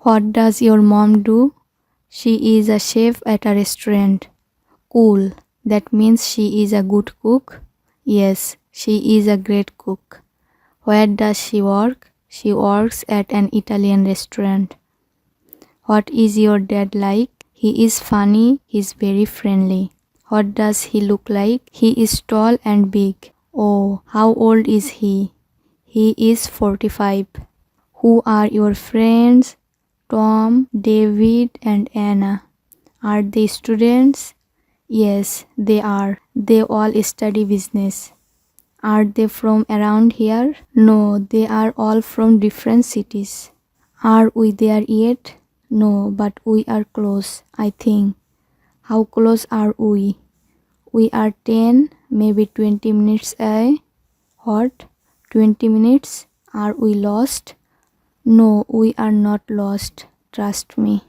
What does your mom do? She is a chef at a restaurant. Cool. That means she is a good cook? Yes, she is a great cook. Where does she work? She works at an Italian restaurant. What is your dad like? He is funny, he's very friendly. What does he look like? He is tall and big. Oh, how old is he? He is 45. Who are your friends? Tom, David, and Anna. Are they students? Yes, they are. They all study business. Are they from around here? No, they are all from different cities. Are we there yet? No, but we are close, I think. How close are we? We are 10, maybe 20 minutes away. What? 20 minutes? Are we lost? No, we are not lost. Trust me.